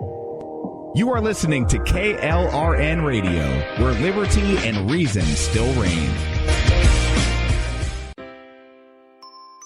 You are listening to KLRN Radio, where liberty and reason still reign.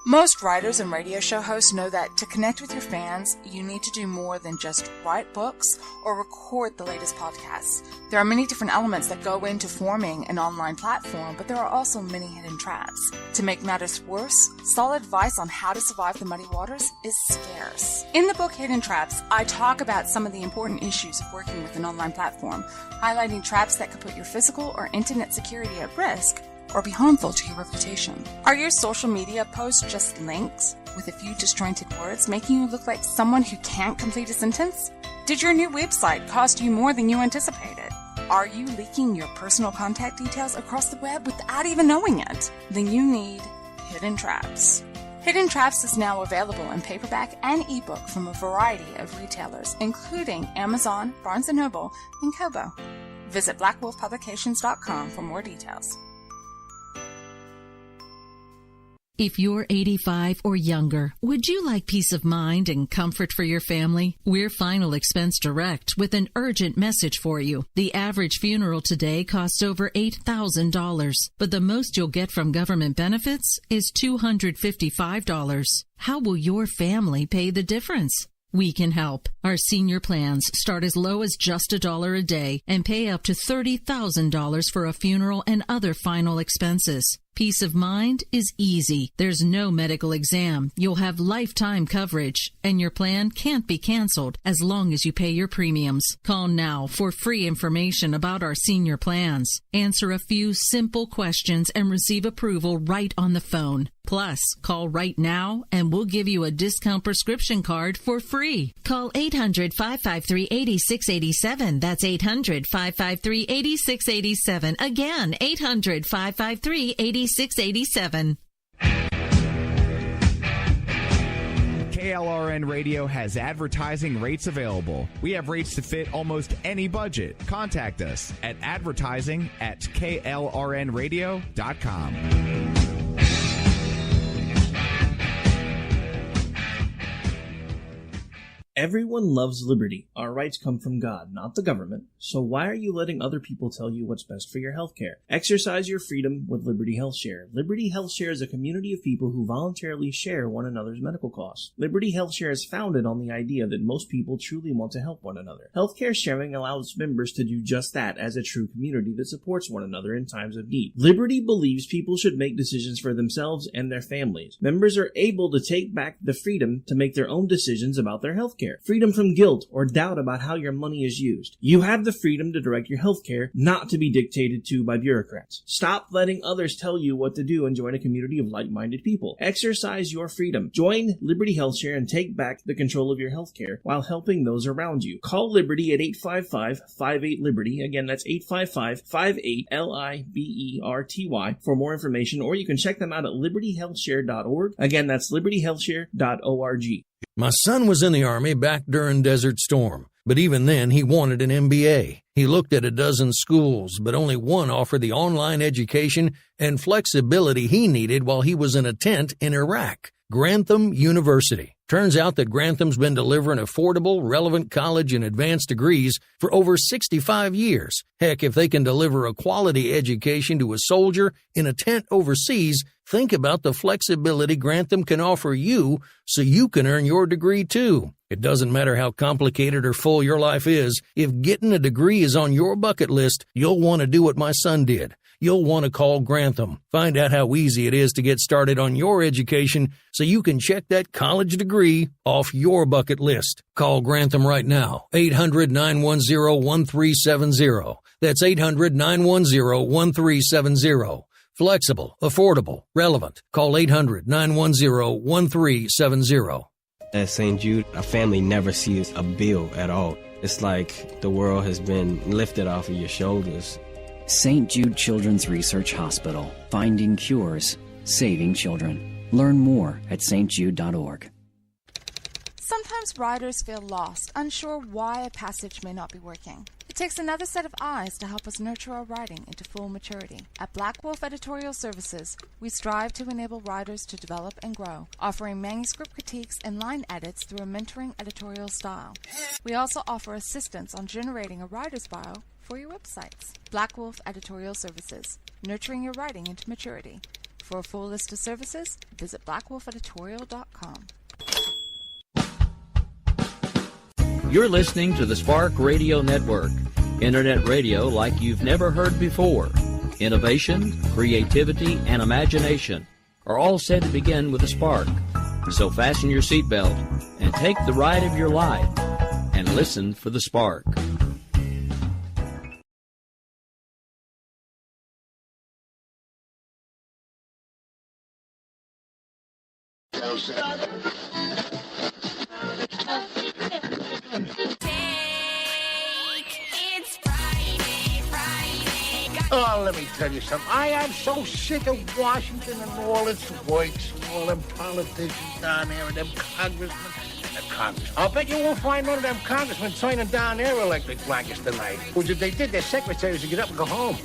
Most writers and radio show hosts know that to connect with your fans, you need to do more than just write books or record the latest podcasts. There are many different elements that go into forming an online platform, but there are also many hidden traps. To make matters worse, solid advice on how to survive the muddy waters is scarce. In the book Hidden Traps, I talk about some of the important issues of working with an online platform, highlighting traps that could put your physical or internet security at risk or be harmful to your reputation. Are your social media posts just links with a few disjointed words, making you look like someone who can't complete a sentence? Did your new website cost you more than you anticipated? Are you leaking your personal contact details across the web without even knowing it? Then you need Hidden Traps. Hidden Traps is now available in paperback and ebook from a variety of retailers, including Amazon, Barnes & Noble, and Kobo. Visit blackwolfpublications.com for more details. If you're 85 or younger, would you like peace of mind and comfort for your family? We're Final Expense Direct with an urgent message for you. The average funeral today costs over $8,000, but the most you'll get from government benefits is $255. How will your family pay the difference? We can help. Our senior plans start as low as just $1 a day and pay up to $30,000 for a funeral and other final expenses. Peace of mind is easy. There's no medical exam. You'll have lifetime coverage, and your plan can't be canceled as long as you pay your premiums. Call now for free information about our senior plans. Answer a few simple questions and receive approval right on the phone. Plus, call right now and we'll give you a discount prescription card for free. Call 800-553-8687. That's 800-553-8687. Again, 800-553-8687. KLRN Radio has advertising rates available. We have rates to fit almost any budget. Contact us at advertising@klrnradio.com. Everyone loves liberty. Our rights come from God, not the government. So why are you letting other people tell you what's best for your health care? Exercise your freedom with Liberty Health Share. Liberty Health Share is a community of people who voluntarily share one another's medical costs. Liberty Health Share is founded on the idea that most people truly want to help one another. Healthcare sharing allows members to do just that as a true community that supports one another in times of need. Liberty believes people should make decisions for themselves and their families. Members are able to take back the freedom to make their own decisions about their health care. Freedom from guilt or doubt about how your money is used. You have the freedom to direct your health care, not to be dictated to by bureaucrats. Stop letting others tell you what to do and join a community of like-minded people. Exercise your freedom. Join Liberty Health Share and take back the control of your health care while helping those around you. Call Liberty at 855-58-LIBERTY. Again, that's 855-58-LIBERTY for more information, or you can check them out at libertyhealthshare.org. Again, that's libertyhealthshare.org. My son was in the Army back during Desert Storm, but even then he wanted an MBA. He looked at a dozen schools, but only one offered the online education and flexibility he needed while he was in a tent in Iraq. Grantham University. Turns out that Grantham's been delivering affordable, relevant college and advanced degrees for over 65 years. Heck, if they can deliver a quality education to a soldier in a tent overseas, think about the flexibility Grantham can offer you so you can earn your degree too. It doesn't matter how complicated or full your life is. If getting a degree is on your bucket list, you'll want to do what my son did. You'll want to call Grantham. Find out how easy it is to get started on your education so you can check that college degree off your bucket list. Call Grantham right now. 800-910-1370. That's 800-910-1370. Flexible, affordable, relevant. Call 800-910-1370. At St. Jude, a family never sees a bill at all. It's like the world has been lifted off of your shoulders. St. Jude Children's Research Hospital. Finding cures, saving children. Learn more at stjude.org. Sometimes writers feel lost, unsure why a passage may not be working. It takes another set of eyes to help us nurture our writing into full maturity. At Black Wolf Editorial Services, we strive to enable writers to develop and grow, offering manuscript critiques and line edits through a mentoring editorial style. We also offer assistance on generating a writer's bio for your websites. Black Wolf Editorial Services, nurturing your writing into maturity. For a full list of services, visit blackwolfeditorial.com. You're listening to the Spark Radio Network, internet radio like you've never heard before. Innovation, creativity, and imagination are all said to begin with a spark. So fasten your seatbelt and take the ride of your life and listen for the spark. Oh, let me tell you something. I am so sick of Washington and all its works and all them politicians down there and them congressmen. I'll bet you won't find none of them congressmen signing down their electric blankets tonight. Which if they did, their secretaries would get up and go home.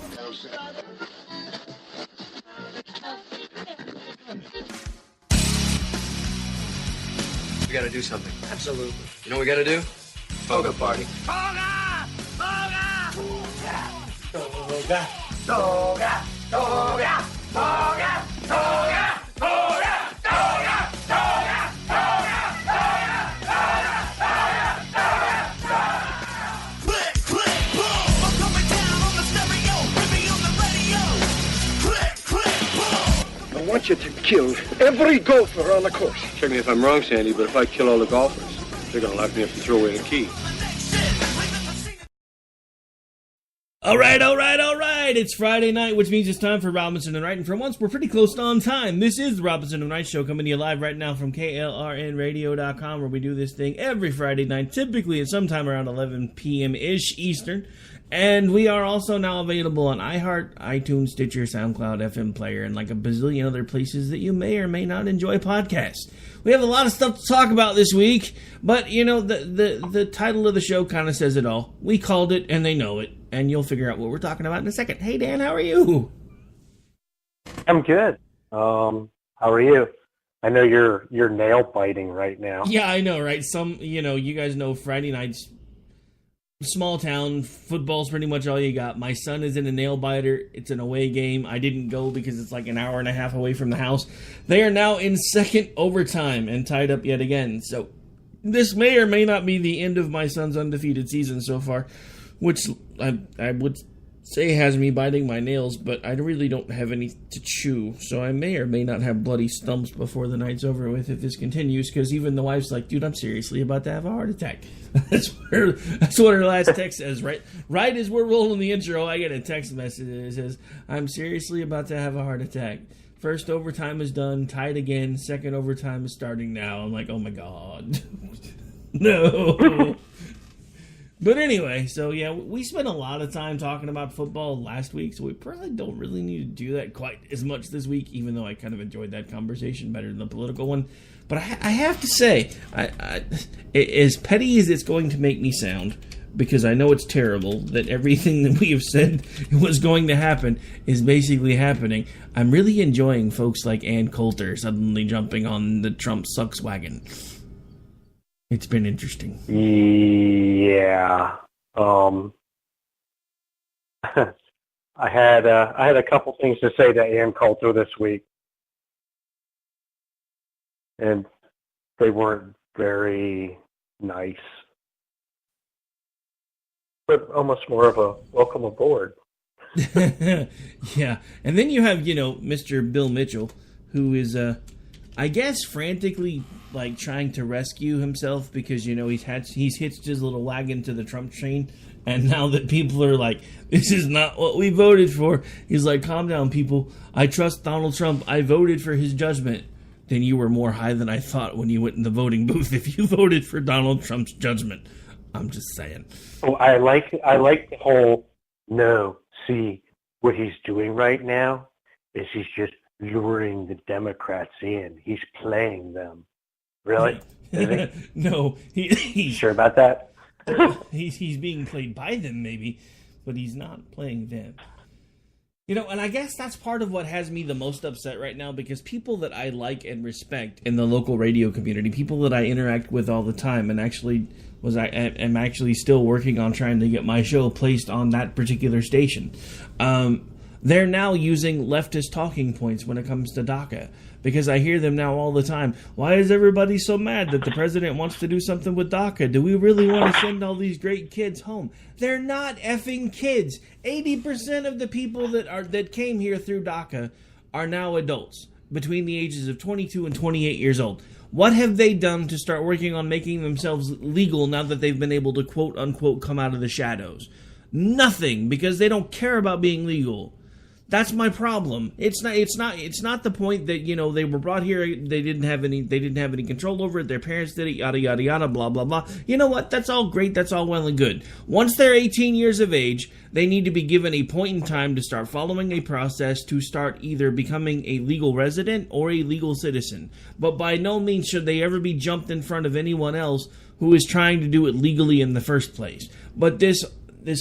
We gotta do something. Absolutely. You know what we gotta do? Toga party. Toga! Toga! Toga! Toga! Toga! Toga! Toga! Toga! Toga! Toga! Click, click, boom! I'm coming down on the stereo, baby on the radio. Click, click, boom! I want you to kill every golfer on the course. Check me if I'm wrong, Sandy, but if I kill all the golfers, they're gonna lock me up and throw away the key. All right. It's Friday night, which means it's time for Robinson and Wright. And for once, we're pretty close to on time. This is the Robinson and Wright Show coming to you live right now from KLRNradio.com, where we do this thing every Friday night, typically at sometime around 11 p.m.-ish Eastern. And we are also now available on iHeart, iTunes, Stitcher, SoundCloud, FM Player, and like a bazillion other places that you may or may not enjoy podcasts. We have a lot of stuff to talk about this week, but, you know, the title of the show kind of says it all. We called it, and they know it, and you'll figure out what we're talking about in a second. Hey, Dan, how are you? I'm good. How are you? I know you're nail biting right now. Yeah, I know, right? You guys know Friday nights, small town, football's pretty much all you got. My son is in a nail biter. It's an away game. I didn't go because it's like an hour and a half away from the house. They are now in second overtime and tied up yet again. So this may or may not be the end of my son's undefeated season so far, which I would say has me biting my nails, but I really don't have any to chew, so I may or may not have bloody stumps before the night's over with if this continues, because even the wife's like, dude, I'm seriously about to have a heart attack. That's what her last text says, right? Right as we're rolling the intro, I get a text message that says, I'm seriously about to have a heart attack. First overtime is done, tied again, second overtime is starting now. I'm like, oh my God. No. But anyway, so yeah, we spent a lot of time talking about football last week, so we probably don't really need to do that quite as much this week, even though I kind of enjoyed that conversation better than the political one. But I have to say, as petty as it's going to make me sound, because I know it's terrible that everything that we have said was going to happen is basically happening, I'm really enjoying folks like Ann Coulter suddenly jumping on the Trump sucks wagon. It's been interesting. Yeah. I had a couple things to say to Ann Coulter this week, and they weren't very nice, but almost more of a welcome aboard. Yeah, and then you have Mr. Bill Mitchell, who is I guess frantically like trying to rescue himself because he's hitched his little wagon to the Trump train, and now that people are like, this is not what we voted for, he's like, calm down, people. I trust Donald Trump. I voted for his judgment. Then you were more high than I thought when you went in the voting booth if you voted for Donald Trump's judgment. I'm just saying. Oh, I like the whole see what he's doing right now is he's just luring the Democrats in. He's playing them. Really? Is he? No, he's sure about that? He's being played by them, maybe, but he's not playing them. You know, and I guess that's part of what has me the most upset right now, because people that I like and respect in the local radio community, people that I interact with all the time, and actually am actually still working on trying to get my show placed on that particular station. They're now using leftist talking points when it comes to DACA, because I hear them now all the time. Why is everybody so mad that the president wants to do something with DACA? Do we really want to send all these great kids home? They're not effing kids. 80% of the people that came here through DACA are now adults between the ages of 22 and 28 years old. What have they done to start working on making themselves legal now that they've been able to quote unquote come out of the shadows? Nothing, because they don't care about being legal. That's my problem. It's not the point that, you know, they were brought here, they didn't have any control over it, their parents did it, yada yada yada, blah blah blah. You know what? That's all great, that's all well and good. Once they're 18 years of age, they need to be given a point in time to start following a process to start either becoming a legal resident or a legal citizen. But by no means should they ever be jumped in front of anyone else who is trying to do it legally in the first place. But this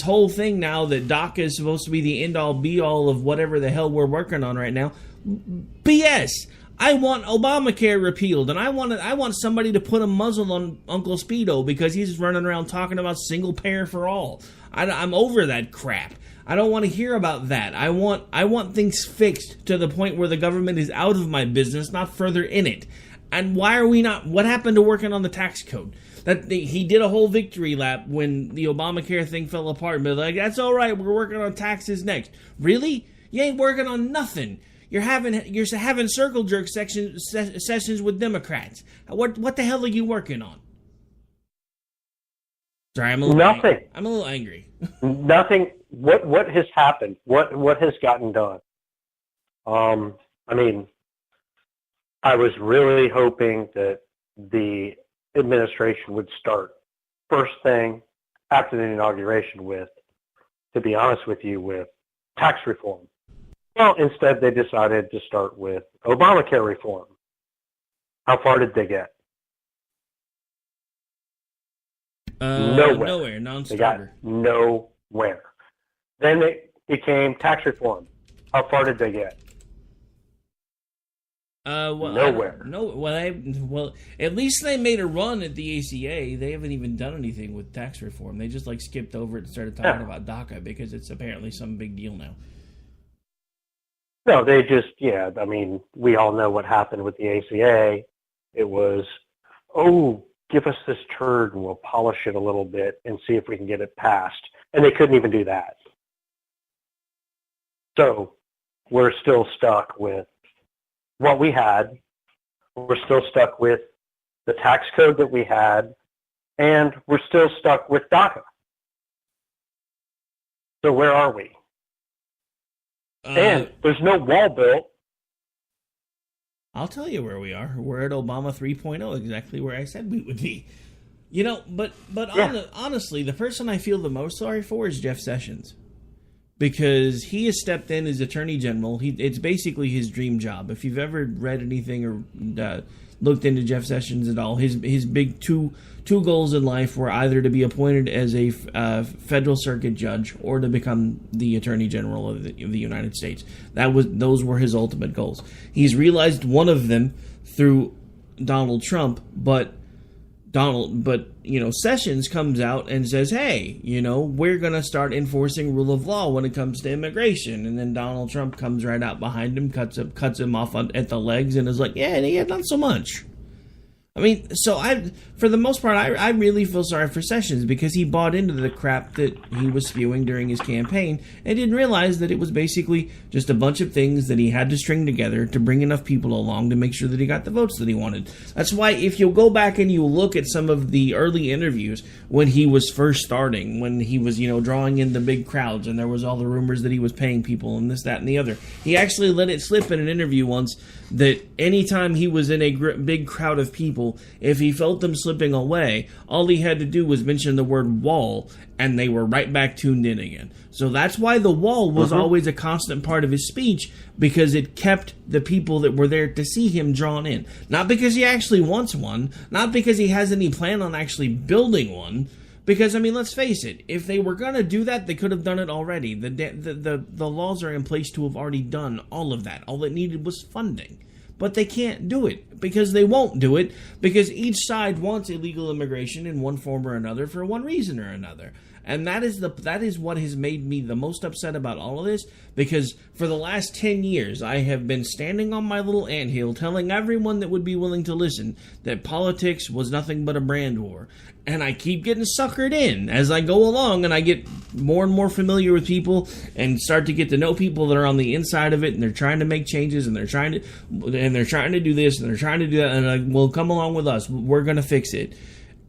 whole thing now that DACA is supposed to be the end-all, be-all of whatever the hell we're working on right now, BS. I want Obamacare repealed, and I want somebody to put a muzzle on Uncle Speedo because he's running around talking about single parent for all. I'm over that crap. I don't want to hear about that. I want things fixed to the point where the government is out of my business, not further in it. And why are we not? What happened to working on the tax code? He did a whole victory lap when the Obamacare thing fell apart. But like, that's all right. We're working on taxes next. Really? You ain't working on nothing. You're having circle jerk sessions with Democrats. What the hell are you working on? Sorry, I'm a little angry. Nothing. What has happened? What has gotten done? I mean, I was really hoping that the administration would start first thing after the inauguration with, to be honest with you, with tax reform. Well, instead they decided to start with Obamacare reform. How far did they get? Nowhere, non-starter. They got nowhere. Then it became tax reform. How far did they get? Nowhere. Well, at least they made a run at the ACA. They haven't even done anything with tax reform. They just skipped over it and started talking about DACA because it's apparently some big deal now. No, they just, I mean, we all know what happened with the ACA. It was, give us this turd and we'll polish it a little bit and see if we can get it passed. And they couldn't even do that. So we're still stuck with what we had. We're still stuck with the tax code that we had, and we're still stuck with DACA. So where are we? And there's no wall built. I'll tell you where we are. We're at Obama 3.0, exactly where I said we would be. You know, but honestly, the person I feel the most sorry for is Jeff Sessions. Because he has stepped in as Attorney General. It's basically his dream job. If you've ever read anything or looked into Jeff Sessions at all, his big two goals in life were either to be appointed as a federal circuit judge or to become the Attorney General of the United States. Those were his ultimate goals. He's realized one of them through Donald Trump, but Sessions comes out and says, hey, we're going to start enforcing rule of law when it comes to immigration. And then Donald Trump comes right out behind him, cuts him off at the legs and is like, yeah, not so much. I mean, so for the most part, I really feel sorry for Sessions because he bought into the crap that he was spewing during his campaign and didn't realize that it was basically just a bunch of things that he had to string together to bring enough people along to make sure that he got the votes that he wanted. That's why if you'll go back and you look at some of the early interviews when he was first starting, when he was, drawing in the big crowds and there was all the rumors that he was paying people and this, that, and the other, he actually let it slip in an interview once that anytime he was in a big crowd of people, if he felt them slipping away, all he had to do was mention the word wall, and they were right back tuned in again. So that's why the wall was always a constant part of his speech, because it kept the people that were there to see him drawn in. Not because he actually wants one, not because he has any plan on actually building one, Because, I mean, let's face it, if they were going to do that, they could have done it already. The laws are in place to have already done all of that. All it needed was funding. But they can't do it because they won't do it because each side wants illegal immigration in one form or another for one reason or another. And that is what has made me the most upset about all of this, because for the last 10 years I have been standing on my little anthill telling everyone that would be willing to listen that politics was nothing but a brand war. And I keep getting suckered in as I go along, and I get more and more familiar with people and start to get to know people that are on the inside of it, and they're trying to make changes, and they're trying to do this, and they're trying to do that, and like, well, come along with us. We're going to fix it.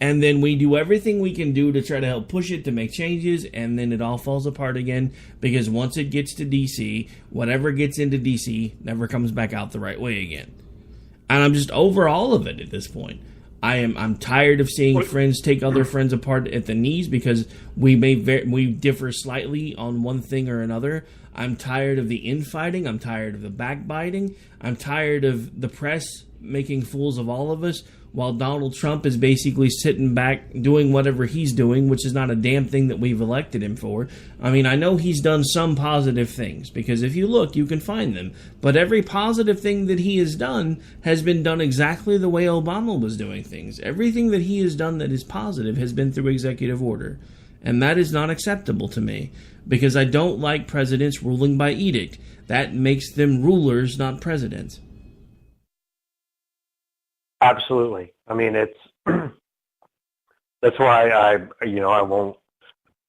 And then we do everything we can do to try to help push it to make changes, and then it all falls apart again because once it gets to D.C., whatever gets into D.C. never comes back out the right way again. And I'm just over all of it at this point. I'm tired of seeing friends take other friends apart at the knees because we differ slightly on one thing or another. I'm tired of the infighting. I'm tired of the backbiting. I'm tired of the press making fools of all of us while Donald Trump is basically sitting back doing whatever he's doing, which is not a damn thing that we've elected him for. I mean, I know he's done some positive things, because if you look, you can find them. But every positive thing that he has done has been done exactly the way Obama was doing things. Everything that he has done that is positive has been through executive order. And that is not acceptable to me, because I don't like presidents ruling by edict. That makes them rulers, not presidents. Absolutely. I mean, it's that's why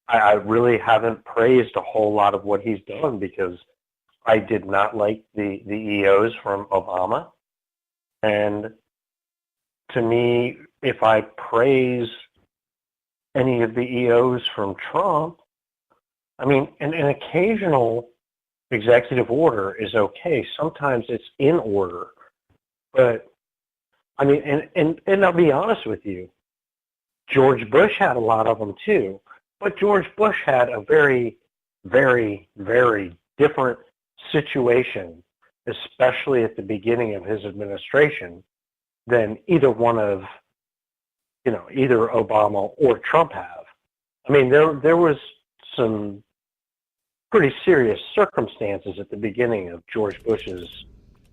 I really haven't praised a whole lot of what he's done, because I did not like the EOs from Obama. And to me, if I praise any of the EOs from Trump, I mean, an occasional executive order is okay. Sometimes it's in order. But I mean, and I'll be honest with you, George Bush had a lot of them too, but George Bush had a very, very, very different situation, especially at the beginning of his administration, than either one of, either Obama or Trump have. I mean, there was some pretty serious circumstances at the beginning of George Bush's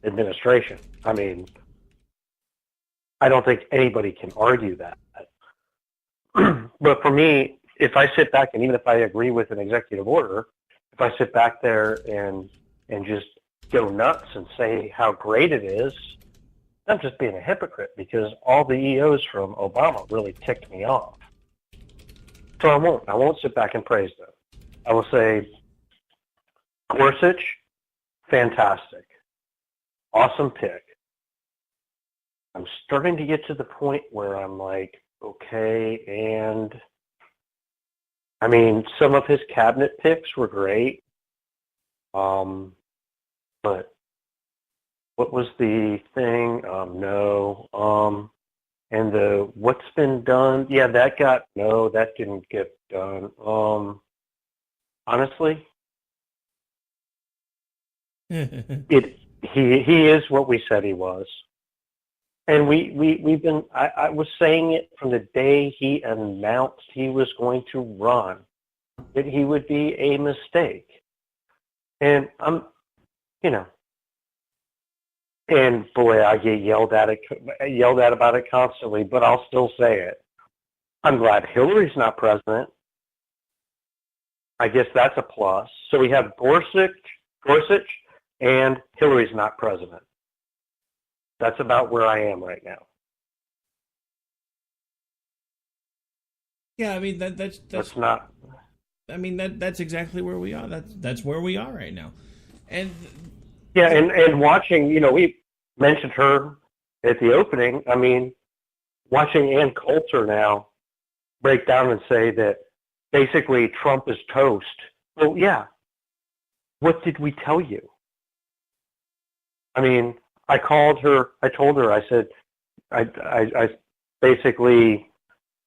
administration. I mean, I don't think anybody can argue that. But for me, if I sit back, and even if I agree with an executive order, if I sit back there and just go nuts and say how great it is, I'm just being a hypocrite, because all the EOs from Obama really ticked me off. So I won't sit back and praise them. I will say, Gorsuch, fantastic. Awesome pick. I'm starting to get to the point where I'm like, okay, and I mean, some of his cabinet picks were great, but what was the thing? No. And the what's been done? Yeah, that didn't get done. Honestly, he is what we said he was. And we've been, I was saying it from the day he announced he was going to run, that he would be a mistake. And and boy, I get yelled at about it constantly, but I'll still say it. I'm glad Hillary's not president. I guess that's a plus. So we have Gorsuch, and Hillary's not president. That's about where I am right now. Yeah, I mean that's not. I mean that's exactly where we are. That's where we are right now, and yeah, and watching, we mentioned her at the opening. I mean, watching Ann Coulter now break down and say that basically Trump is toast. Well, yeah. What did we tell you? I mean, I told her, I said, I basically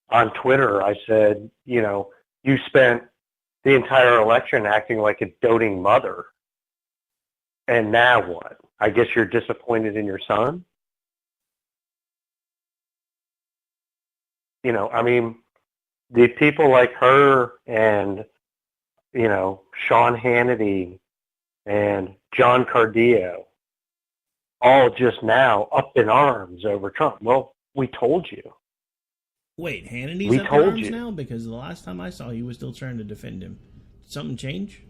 on Twitter, I said, you spent the entire election acting like a doting mother. And now what? I guess you're disappointed in your son? I mean, the people like her and, you know, Sean Hannity and John Cardillo all just now up in arms over Trump. Well, we told you. Wait, Hannity's We up in told arms you. now? Because the last time I saw, he was still trying to defend him. Did something change?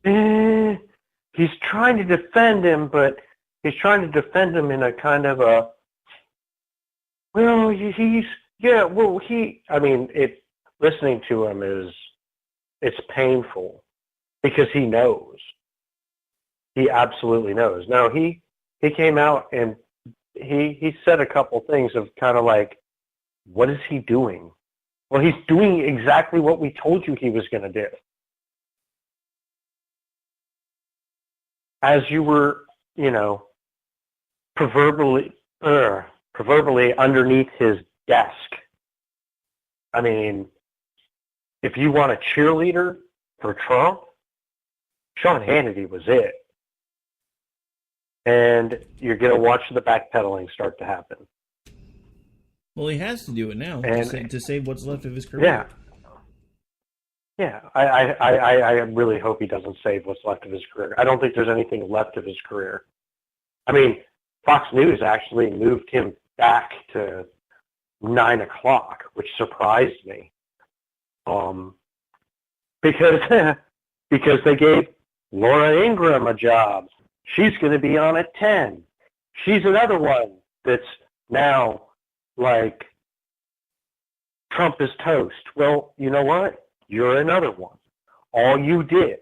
He's trying to defend him, but he's trying to defend him in a kind of a, well, listening to him it's painful because he knows. He absolutely knows. No, he came out and he said a couple things of kind of like, what is he doing? Well, he's doing exactly what we told you he was going to do. As you were, you know, proverbially underneath his desk. I mean, if you want a cheerleader for Trump, Sean Hannity was it. And you're going to watch the backpedaling start to happen. Well, he has to do it now to save what's left of his career. Yeah. Yeah, I really hope he doesn't save what's left of his career. I don't think there's anything left of his career. I mean, Fox News actually moved him back to 9 o'clock, which surprised me. Because they gave Laura Ingraham a job. She's going to be on at 10. She's another one that's now like Trump is toast. Well, you know what? You're another one. All you did,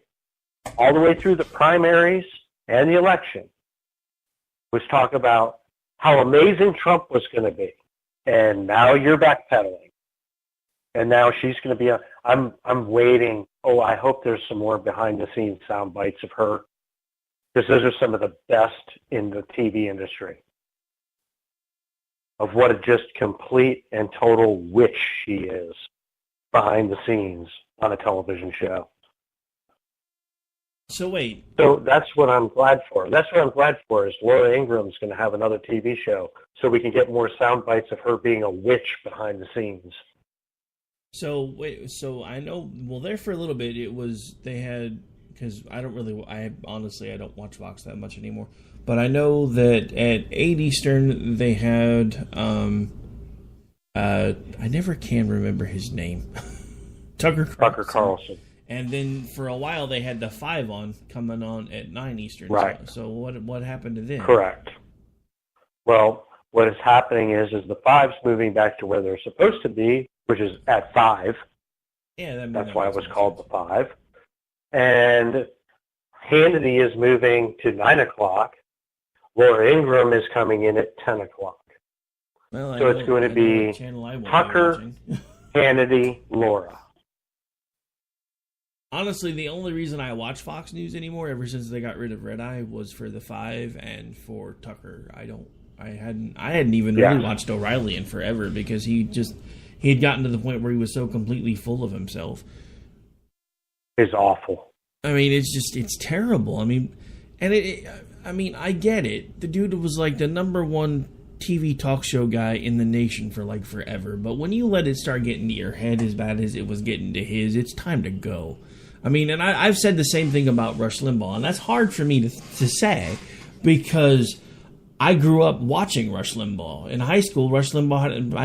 all the way through the primaries and the election, was talk about how amazing Trump was going to be. And now you're backpedaling. And now she's going to be I'm waiting. Oh, I hope there's some more behind-the-scenes sound bites of her. Because those are some of the best in the TV industry. Of what a just complete and total witch she is behind the scenes on a television show. So wait. So that's what I'm glad for. That's what I'm glad for is Laura Ingram's going to have another TV show so we can get more sound bites of her being a witch behind the scenes. So wait, so I know, well, there for a little bit they had, because I honestly don't watch Vox that much anymore, but I know that at 8 Eastern they had, I never can remember his name. Tucker Carlson. And then for a while they had the 5 coming on at 9 Eastern. Right. So what happened to them? Correct. Well, what is happening is the 5's moving back to where they're supposed to be, which is at 5. Yeah, that's why it was called the 5. And Hannity is moving to 9 o'clock. Laura Ingraham is coming in at 10 o'clock. Well, so it's going to be Tucker, Hannity, Laura. Honestly, the only reason I watch Fox News anymore, ever since they got rid of Red Eye, was for the 5 and for Tucker. I hadn't even really watched O'Reilly in forever because he had gotten to the point where he was so completely full of himself. It's awful. I mean, it's terrible. I mean, and I get it. The dude was like the number one TV talk show guy in the nation for like forever. But when you let it start getting to your head as bad as it was getting to his, it's time to go. I mean, and I've said the same thing about Rush Limbaugh, and that's hard for me to say because I grew up watching Rush Limbaugh. In high school, I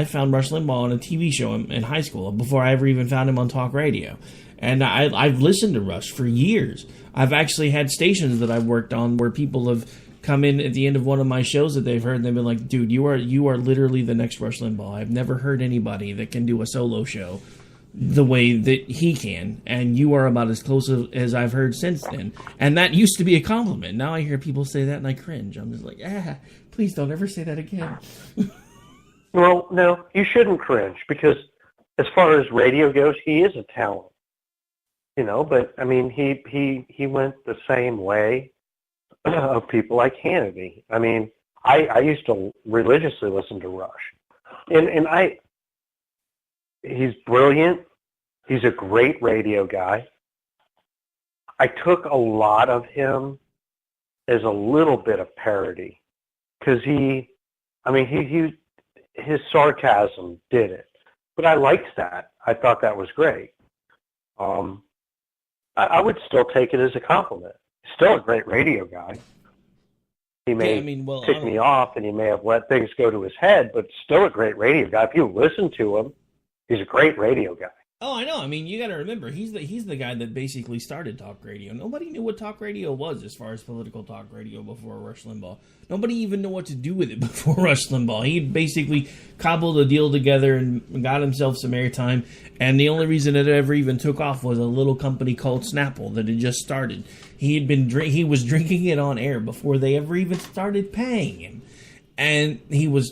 found Rush Limbaugh on a TV show in high school before I ever even found him on talk radio. And I've listened to Rush for years. I've actually had stations that I've worked on where people have come in at the end of one of my shows that they've heard and they've been like, dude, you are literally the next Rush Limbaugh. I've never heard anybody that can do a solo show the way that he can, and you are about as close as I've heard since then. And that used to be a compliment. Now I hear people say that and I cringe. I'm just like, please don't ever say that again. Well, no, you shouldn't cringe because as far as radio goes, he is a talent. You know, but I mean, he went the same way of people like Hannity. I mean, I used to religiously listen to Rush, and he's brilliant. He's a great radio guy. I took a lot of him as a little bit of parody because his sarcasm did it. But I liked that. I thought that was great. I would still take it as a compliment. Still a great radio guy. He may tick me off, and he may have let things go to his head, but still a great radio guy. If you listen to him, he's a great radio guy. Oh, I know. I mean, you got to remember, he's the guy that basically started talk radio. Nobody knew what talk radio was as far as political talk radio before Rush Limbaugh. Nobody even knew what to do with it before Rush Limbaugh. He basically cobbled a deal together and got himself some airtime. And the only reason it ever even took off was a little company called Snapple that had just started. He was drinking it on air before they ever even started paying him. And he was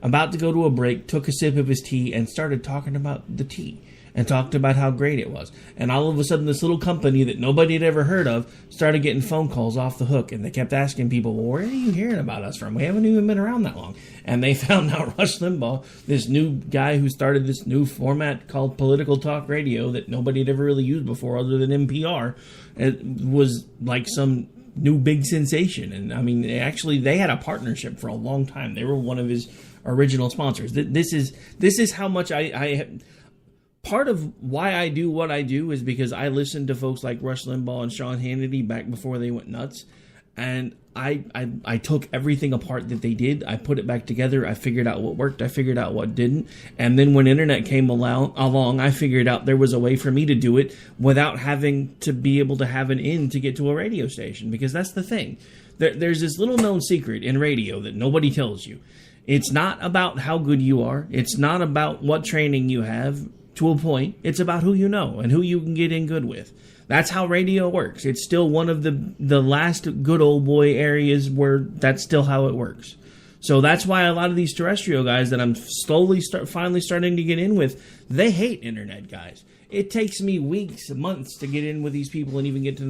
about to go to a break, took a sip of his tea, and started talking about the tea and talked about how great it was. And all of a sudden, this little company that nobody had ever heard of started getting phone calls off the hook, and they kept asking people, well, where are you hearing about us from? We haven't even been around that long. And they found out Rush Limbaugh, this new guy who started this new format called political talk radio that nobody had ever really used before other than NPR, it was like some new big sensation. And I mean, actually, they had a partnership for a long time. They were one of his original sponsors. This is how much I part of why I do what I do is because I listened to folks like Rush Limbaugh and Sean Hannity back before they went nuts. And I took everything apart that they did. I put it back together. I figured out what worked. I figured out what didn't. And then when internet came along, I figured out there was a way for me to do it without having to be able to have an in to get to a radio station. Because that's the thing. There's this little known secret in radio that nobody tells you. It's not about how good you are. It's not about what training you have to a point. It's about who you know and who you can get in good with. That's how radio works. It's still one of the last good old boy areas where that's still how it works. So that's why a lot of these terrestrial guys that I'm finally starting to get in with, they hate internet guys. It takes me weeks, months to get in with these people and even get to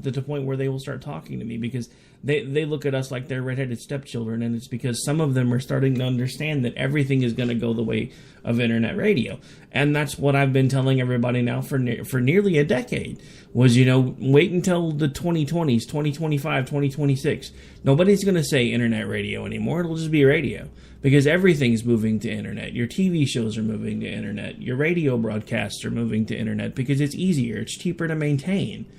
the point where they will start talking to me because they look at us like they're redheaded stepchildren, and it's because some of them are starting to understand that everything is going to go the way of internet radio. And that's what I've been telling everybody now for nearly a decade was, wait until the 2020s, 2025, 2026. Nobody's going to say internet radio anymore. It'll just be radio because everything's moving to internet. Your TV shows are moving to internet. Your radio broadcasts are moving to internet because it's easier. It's cheaper to maintain.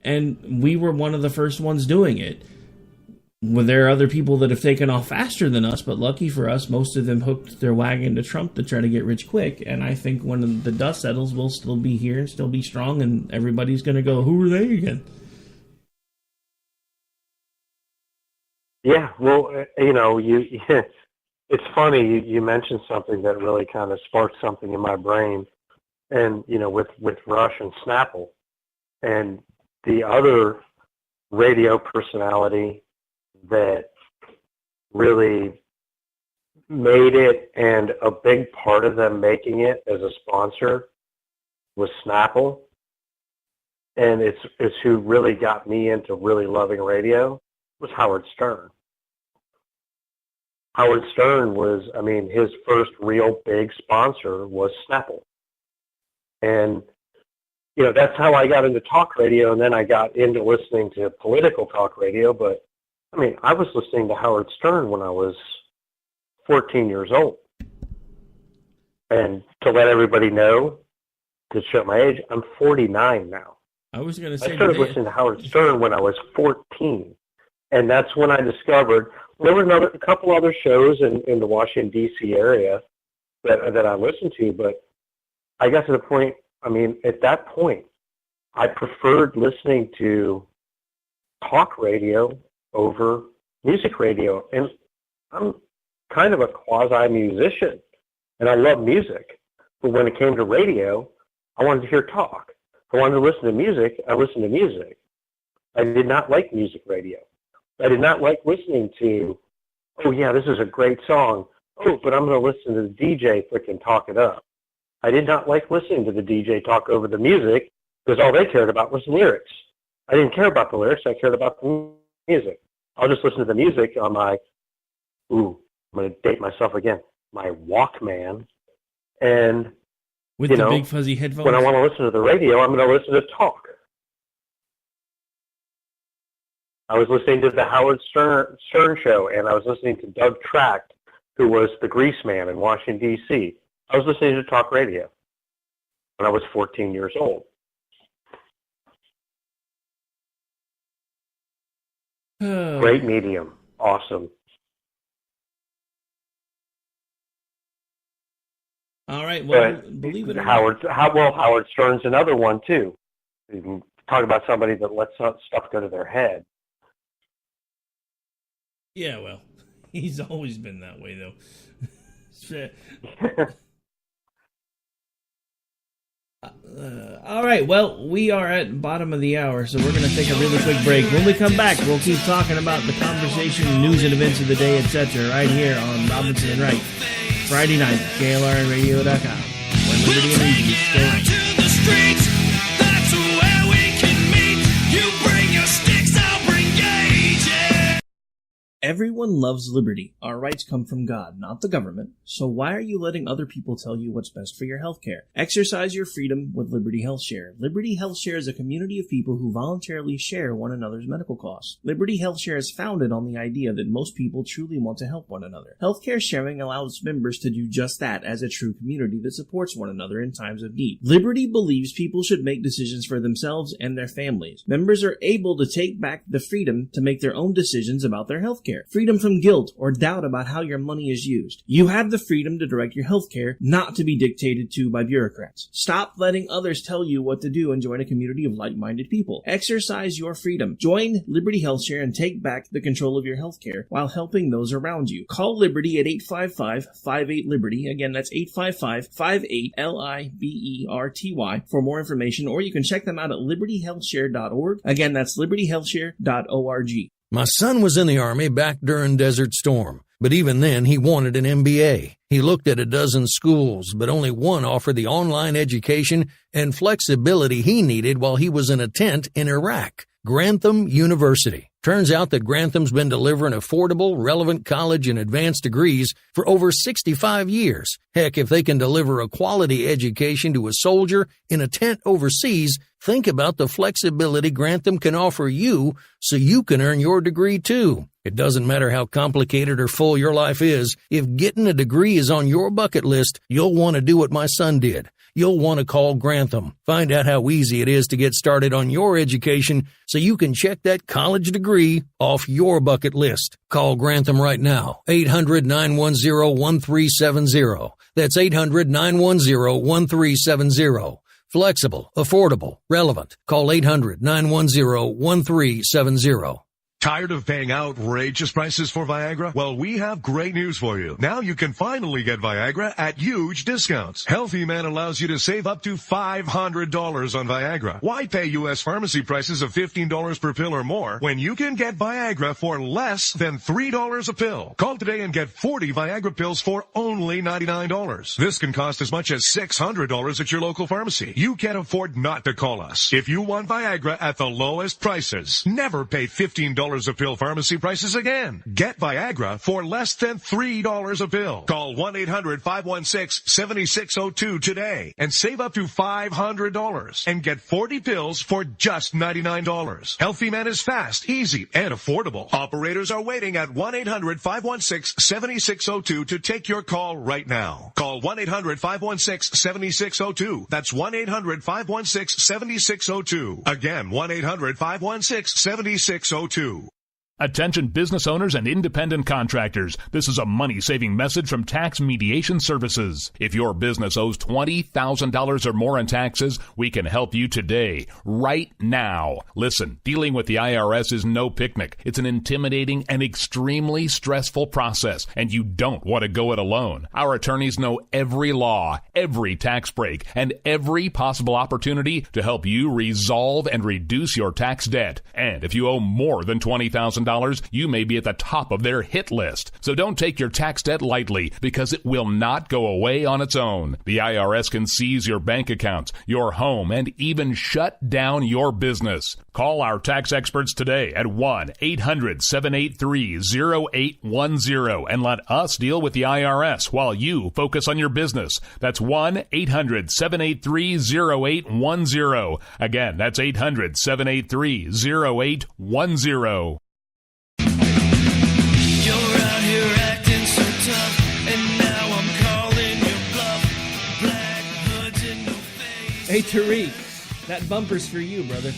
And we were one of the first ones doing it. Well, there are other people that have taken off faster than us, but lucky for us, most of them hooked their wagon to Trump to try to get rich quick. And I think when the dust settles, we'll still be here, still be strong, and everybody's going to go, who are they again? Yeah, well, it's funny. You mentioned something that really kind of sparked something in my brain. And, with Rush and Snapple. And the other radio personality that really made it, and a big part of them making it as a sponsor, was Snapple. And it's who really got me into really loving radio, was Howard Stern. Howard Stern was, his first real big sponsor was Snapple. And that's how I got into talk radio, and then I got into listening to political talk radio. But, I was listening to Howard Stern when I was 14 years old. And to let everybody know, to show my age, I'm 49 now. I was going to say, I started listening to Howard Stern when I was 14. And that's when I discovered, there were a couple other shows in the Washington, D.C. area that I listened to, but I got to the point, at that point, I preferred listening to talk radio over music radio. And I'm kind of a quasi-musician, and I love music. But when it came to radio, I wanted to hear talk. If I wanted to listen to music, I listened to music. I did not like music radio. I did not like listening to, oh, yeah, this is a great song. Oh, but I'm going to listen to the DJ freaking talk it up. I did not like listening to the DJ talk over the music because all they cared about was the lyrics. I didn't care about the lyrics. I cared about the music. I'll just listen to the music on my, I'm going to date myself again, my Walkman. And, with the big fuzzy headphones? When I want to listen to the radio, I'm going to listen to talk. I was listening to the Howard Stern show, and I was listening to Doug Tracht, who was the grease man in Washington, D.C. I was listening to talk radio when I was 14 years old. Great medium. Awesome. All right. Well, believe it or not. Howard Stern's another one, too. You can talk about somebody that lets stuff go to their head. Yeah, well, he's always been that way, though. All right, well, we are at bottom of the hour, so we're going to take a really quick break. When we come back, we'll keep talking about the conversation, news and events of the day, etc. right here on Robinson and Wright. Friday night, KLRNradio.com. When Liberty and Easy stay. To the streets, that's where we can meet. You bring your sticks, I'll bring gauges. Everyone loves liberty. Our rights come from God, not the government. So why are you letting other people tell you what's best for your health care? Exercise your freedom with Liberty Health Share. Liberty Health Share is a community of people who voluntarily share one another's medical costs. Liberty Health Share is founded on the idea that most people truly want to help one another. Healthcare sharing allows members to do just that as a true community that supports one another in times of need. Liberty believes people should make decisions for themselves and their families. Members are able to take back the freedom to make their own decisions about their health care. Freedom from guilt or doubt about how your money is used. You have the freedom to direct your health care, not to be dictated to by bureaucrats. Stop letting others tell you what to do and join a community of like-minded people. Exercise your freedom. Join Liberty Health Share and take back the control of your health care while helping those around you. Call Liberty at 855-58-LIBERTY. Again, that's 855-58-LIBERTY for more information, or you can check them out at libertyhealthshare.org. Again, that's libertyhealthshare.org. My son was in the Army back during Desert Storm, but even then he wanted an MBA. He looked at a dozen schools, but only one offered the online education and flexibility he needed while he was in a tent in Iraq. Grantham University. Turns out that Grantham's been delivering affordable, relevant college and advanced degrees for over 65 years. Heck, if they can deliver a quality education to a soldier in a tent overseas, think about the flexibility Grantham can offer you so you can earn your degree too. It doesn't matter how complicated or full your life is. If getting a degree is on your bucket list, you'll want to do what my son did. You'll want to call Grantham. Find out how easy it is to get started on your education so you can check that college degree off your bucket list. Call Grantham right now. 800-910-1370. That's 800-910-1370. Flexible, affordable, relevant. Call 800-910-1370. Tired of paying outrageous prices for Viagra? Well, we have great news for you. Now you can finally get Viagra at huge discounts. Healthy Man allows you to save up to $500 on Viagra. Why pay U.S. pharmacy prices of $15 per pill or more when you can get Viagra for less than $3 a pill? Call today and get 40 Viagra pills for only $99. This can cost as much as $600 at your local pharmacy. You can't afford not to call us. If you want Viagra at the lowest prices, never pay $15 a pill pharmacy prices again. Get Viagra for less than $3 a pill. Call 1-800-516-7602 today and save up to $500 and get 40 pills for just $99. Healthy Man is fast, easy, and affordable. Operators are waiting at 1-800-516-7602 to take your call right now. Call 1-800-516-7602. That's 1-800-516-7602. Again, 1-800-516-7602. Attention business owners and independent contractors. This is a money-saving message from Tax Mediation Services. If your business owes $20,000 or more in taxes, we can help you today, right now. Listen, dealing with the IRS is no picnic. It's an intimidating and extremely stressful process, and you don't want to go it alone. Our attorneys know every law, every tax break, and every possible opportunity to help you resolve and reduce your tax debt. And if you owe more than $20,000, you may be at the top of their hit list. So don't take your tax debt lightly, because it will not go away on its own. The IRS can seize your bank accounts, your home, and even shut down your business. Call our tax experts today at 1-800-783-0810 and let us deal with the IRS while you focus on your business. That's 1-800-783-0810. Again, that's 800-783-0810. You're out here acting so tough. Hey, Tariq, that bumper's for you, brother.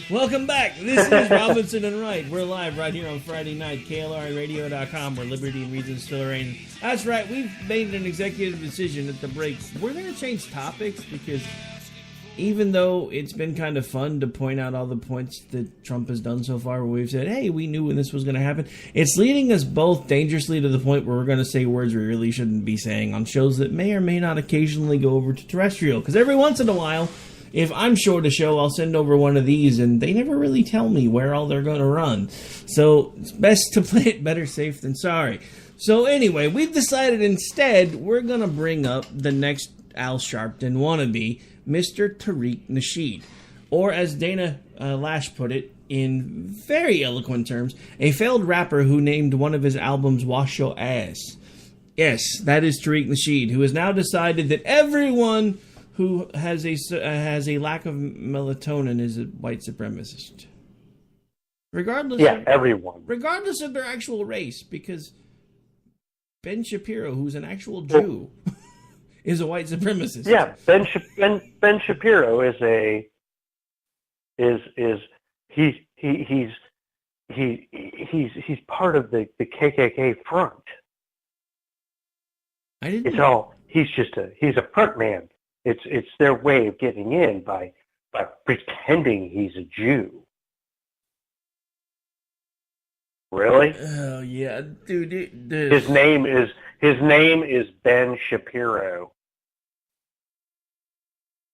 Welcome back. This is Robinson and Wright. We're live right here on Friday night, KLRradio.com, where liberty and reason still reign. That's right. We've made an executive decision at the break. We're going to change topics because even though it's been kind of fun to point out all the points that Trump has done so far, where we've said, hey, we knew when this was going to happen, it's leading us both dangerously to the point where we're going to say words we really shouldn't be saying on shows that may or may not occasionally go over to terrestrial. Because every once in a while, if I'm short a show, I'll send over one of these, and they never really tell me where all they're going to run. So it's best to play it better safe than sorry. So anyway, we've decided instead we're going to bring up the next Al Sharpton wannabe, Mr. Tariq Nasheed, or as Dana Lash put it in very eloquent terms, a failed rapper who named one of his albums Wash Your Ass. Yes, that is Tariq Nasheed, who has now decided that everyone who has a lack of melatonin is a white supremacist. Everyone. Regardless of their actual race, because Ben Shapiro, who's an actual Jew, is a white supremacist. Yeah, Ben Shapiro is he's part of the KKK front. He's a front man. It's their way of getting in by pretending he's a Jew. Really? Oh yeah, dude. His name is Ben Shapiro.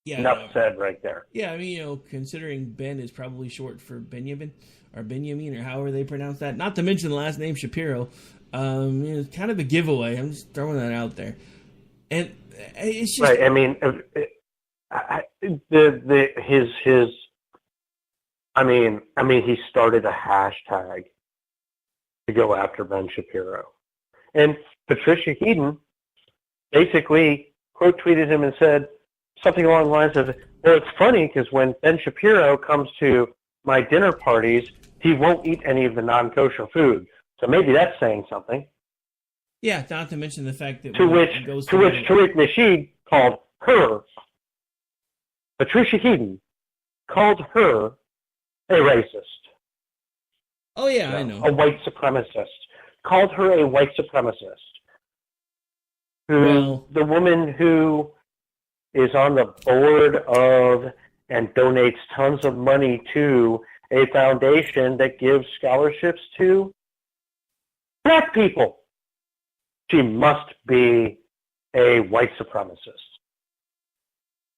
Yeah, enough said right there. Yeah, I mean, considering Ben is probably short for Benjamin or however they pronounce that. Not to mention the last name Shapiro. It's kind of a giveaway. I'm just throwing that out there. And it's just right. I mean, he started a hashtag to go after Ben Shapiro, and Patricia Heaton basically quote tweeted him and said something along the lines of, "Well, it's funny because when Ben Shapiro comes to my dinner parties, he won't eat any of the non-kosher food." So maybe that's saying something. Yeah, not to mention the fact that to which Tariq Nasheed called her, Patricia Heaton called her a racist. Oh yeah, I know. A white supremacist. Called her a white supremacist. The woman who is on the board of and donates tons of money to a foundation that gives scholarships to black people. She must be a white supremacist.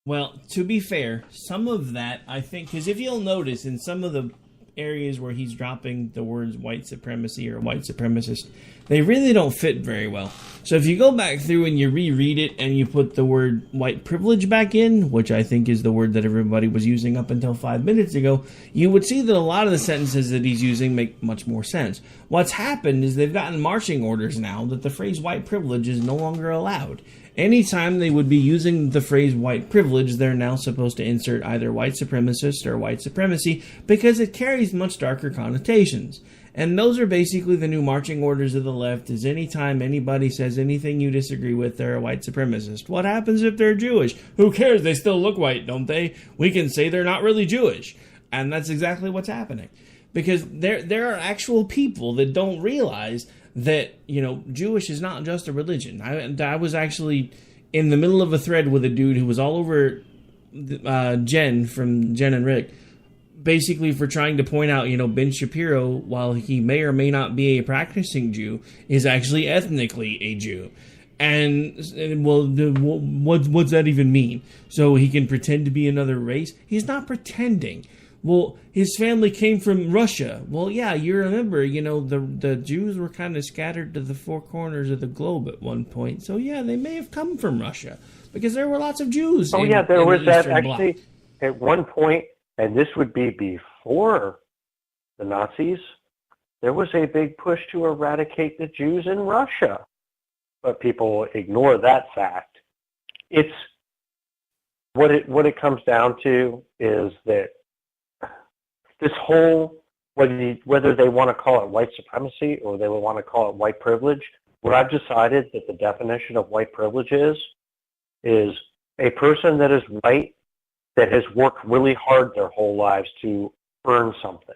Well, to be fair, some of that, I think, because if you'll notice in some of the areas where he's dropping the words white supremacy or white supremacist, they really don't fit very well. So if you go back through and you reread it and you put the word white privilege back in, which I think is the word that everybody was using up until 5 minutes ago, you would see that a lot of the sentences that he's using make much more sense. What's happened is they've gotten marching orders now that the phrase white privilege is no longer allowed. Anytime they would be using the phrase white privilege, they're now supposed to insert either white supremacist or white supremacy because it carries much darker connotations. And those are basically the new marching orders of the left, is anytime anybody says anything you disagree with, they're a white supremacist. What happens if they're Jewish? Who cares? They still look white, don't they? We can say they're not really Jewish. And that's exactly what's happening. Because there are actual people that don't realize that, Jewish is not just a religion. I was actually in the middle of a thread with a dude who was all over Jen from Jen and Rick, basically for trying to point out, Ben Shapiro, while he may or may not be a practicing Jew, is actually ethnically a Jew. And what's that even mean? So he can pretend to be another race? He's not pretending. Well, his family came from Russia. Well, yeah, you remember, the Jews were kind of scattered to the four corners of the globe at one point. So, yeah, they may have come from Russia because there were lots of Jews. There was that actually bloc. At one point, and this would be before the Nazis, there was a big push to eradicate the Jews in Russia. But people ignore that fact. It's what it comes down to is that this whole, whether they want to call it white supremacy or they want to call it white privilege, what I've decided that the definition of white privilege is a person that is white that has worked really hard their whole lives to earn something.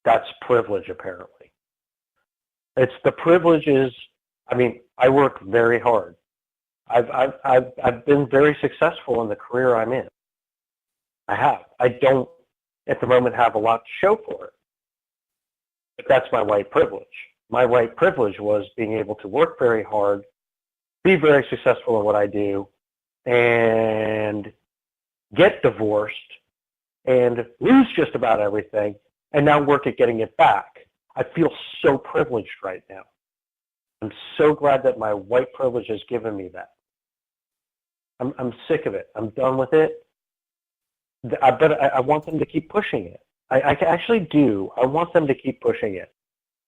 That's privilege, apparently. It's the privileges. I mean, I work very hard. I've been very successful in the career I'm in. I have. I don't, at the moment, have a lot to show for it. But that's my white privilege. My white privilege was being able to work very hard, be very successful in what I do, and get divorced and lose just about everything, and now work at getting it back. I feel so privileged right now. I'm so glad that my white privilege has given me that. I'm sick of it. I'm done with it. But I want them to keep pushing it. I actually do. I want them to keep pushing it,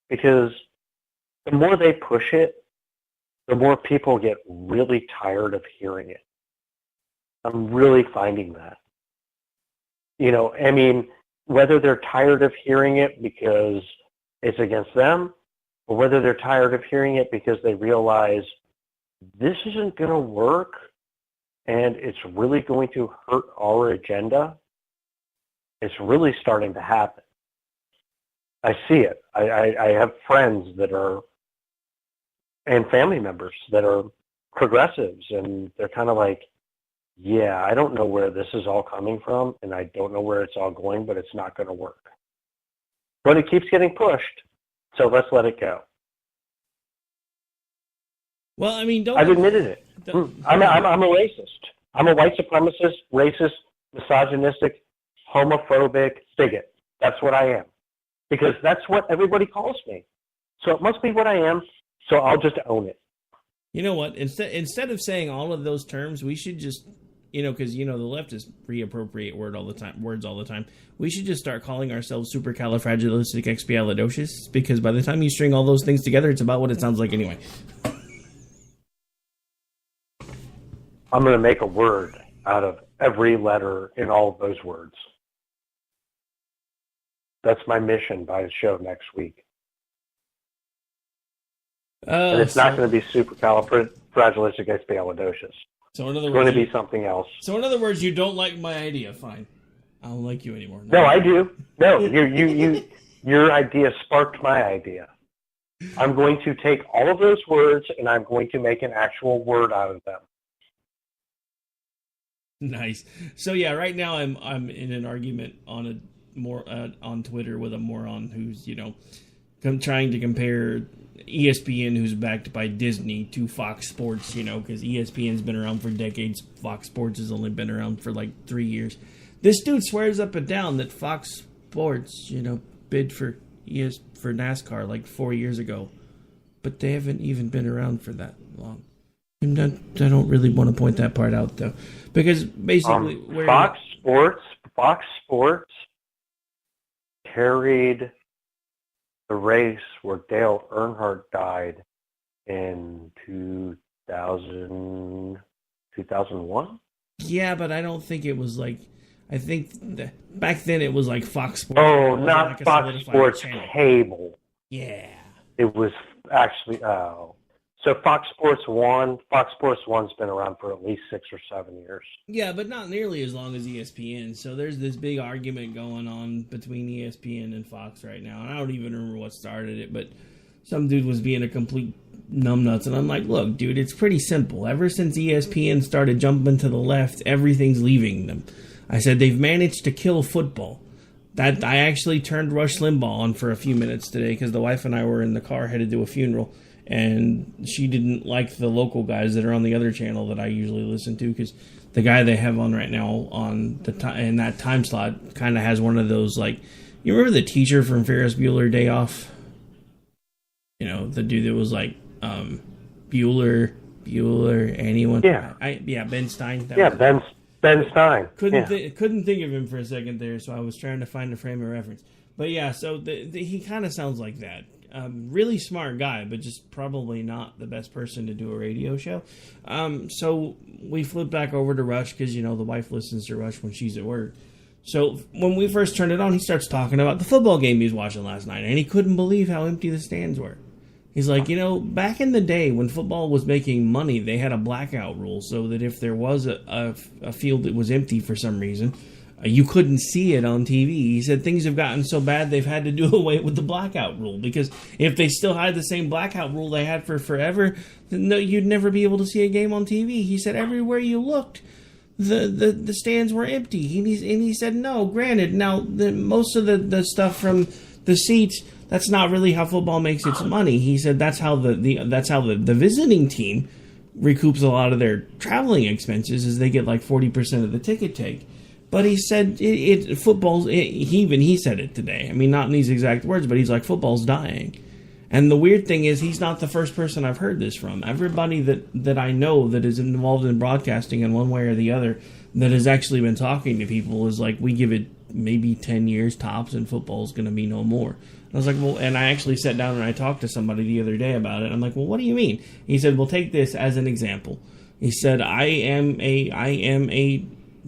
because the more they push it, the more people get really tired of hearing it. I'm really finding that. You know, I mean, whether they're tired of hearing it because it's against them, or whether they're tired of hearing it because they realize this isn't going to work and it's really going to hurt our agenda, it's really starting to happen. I see it. I have friends that are, and family members that are progressives, and they're kind of like, yeah, I don't know where this is all coming from, and I don't know where it's all going, but it's not going to work. But it keeps getting pushed, so let's let it go. Well, I mean, I've admitted it. I'm a racist. I'm a white supremacist, racist, misogynistic, homophobic bigot. That's what I am. Because that's what everybody calls me. So it must be what I am, so I'll just own it. You know what? Instead of saying all of those terms, we should just, because the leftists reappropriate words all the time. We should just start calling ourselves supercalifragilisticexpialidocious, because by the time you string all those things together, it's about what it sounds like anyway. I'm going to make a word out of every letter in all of those words. That's my mission by the show next week. And it's not going to be supercalifragilisticexpialidocious. So in other it's words, going to be something else. So in other words, you don't like my idea. Fine, I don't like you anymore. No, I do. No, your idea sparked my idea. I'm going to take all of those words and I'm going to make an actual word out of them. Nice. So yeah, right now I'm in an argument on on Twitter with a moron who's trying to compare ESPN, who's backed by Disney, to Fox Sports, because ESPN's been around for decades. Fox Sports has only been around for like 3 years. This dude swears up and down that Fox Sports, bid for NASCAR like 4 years ago, but they haven't even been around for that long. I don't really want to point that part out though, because basically Fox Sports carried the race where Dale Earnhardt died in 2001? Yeah, but I don't think it was like... I think back then it was like Fox Sports. Oh, not like Fox Sports Cable. Yeah. It was actually... Oh. So Fox Sports 1, Fox Sports 1's been around for at least 6 or 7 years. Yeah, but not nearly as long as ESPN. So there's this big argument going on between ESPN and Fox right now. And I don't even remember what started it, but some dude was being a complete numbnuts. And I'm like, look, dude, it's pretty simple. Ever since ESPN started jumping to the left, everything's leaving them. I said they've managed to kill football. That I actually turned Rush Limbaugh on for a few minutes today because the wife and I were in the car headed to a funeral. And she didn't like the local guys that are on the other channel that I usually listen to, because the guy they have on right now on in that time slot kind of has one of those, like, you remember the teacher from Ferris Bueller Day Off? The dude that was like Bueller, anyone? Yeah, Ben Stein. Ben Stein. Couldn't think of him for a second there, so I was trying to find a frame of reference. But yeah, so he kind of sounds like that. Really smart guy, but just probably not the best person to do a radio show. So we flipped back over to Rush because, the wife listens to Rush when she's at work. So when we first turned it on, he starts talking about the football game he was watching last night, and he couldn't believe how empty the stands were. He's like, back in the day when football was making money, they had a blackout rule so that if there was a field that was empty for some reason, you couldn't see it on TV. He said things have gotten so bad they've had to do away with the blackout rule, because if they still had the same blackout rule they had for forever, then you'd never be able to see a game on TV. He said everywhere you looked, the stands were empty. And he said, no, granted, now most of the stuff from the seats, that's not really how football makes its money. He said that's how the visiting team recoups a lot of their traveling expenses, is they get like 40% of the ticket take. But he said he said it today. I mean, not in these exact words, but he's like, football's dying. And the weird thing is, he's not the first person I've heard this from. Everybody that I know that is involved in broadcasting in one way or the other, that has actually been talking to people, is like, we give it maybe 10 years tops and football's going to be no more. I was like, well, and I actually sat down and I talked to somebody the other day about it. I'm like, well, what do you mean? He said, well, take this as an example. He said, I am a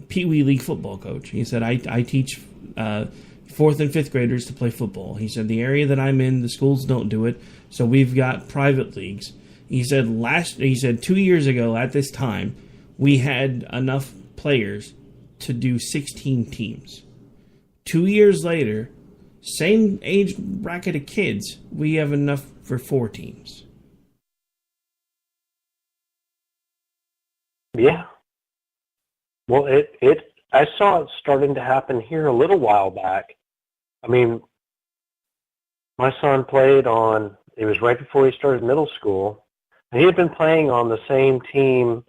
Pee Wee League football coach. He said, I teach 4th and 5th graders to play football. He said, the area that I'm in, the schools don't do it, so we've got private leagues. He said 2 years ago at this time, we had enough players to do 16 teams. 2 years later, same age bracket of kids, we have enough for 4 teams. Yeah. Well, I saw it starting to happen here a little while back. I mean, my son played it was right before he started middle school, and he had been playing on the same team.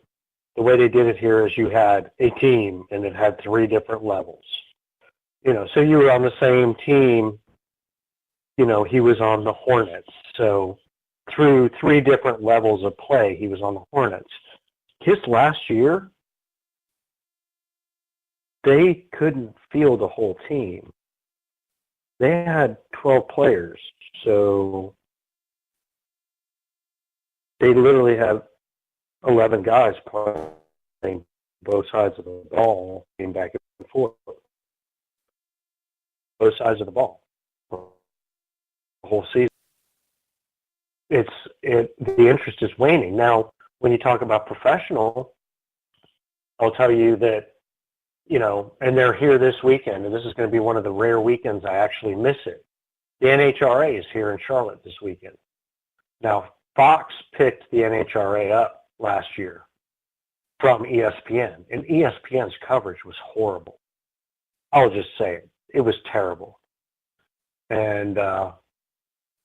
The way they did it here is you had a team, and it had 3 different levels. So you were on the same team. He was on the Hornets. So through 3 different levels of play, he was on the Hornets. His last year, they couldn't field a whole team. They had 12 players, so they literally have 11 guys playing both sides of the ball, being back and forth. Both sides of the ball. The whole season. The interest is waning. Now, when you talk about professional, I'll tell you that, and they're here this weekend, and this is going to be one of the rare weekends I actually miss it. The NHRA is here in Charlotte this weekend. Now, Fox picked the NHRA up last year from ESPN, and ESPN's coverage was horrible. I'll just say it. It was terrible. And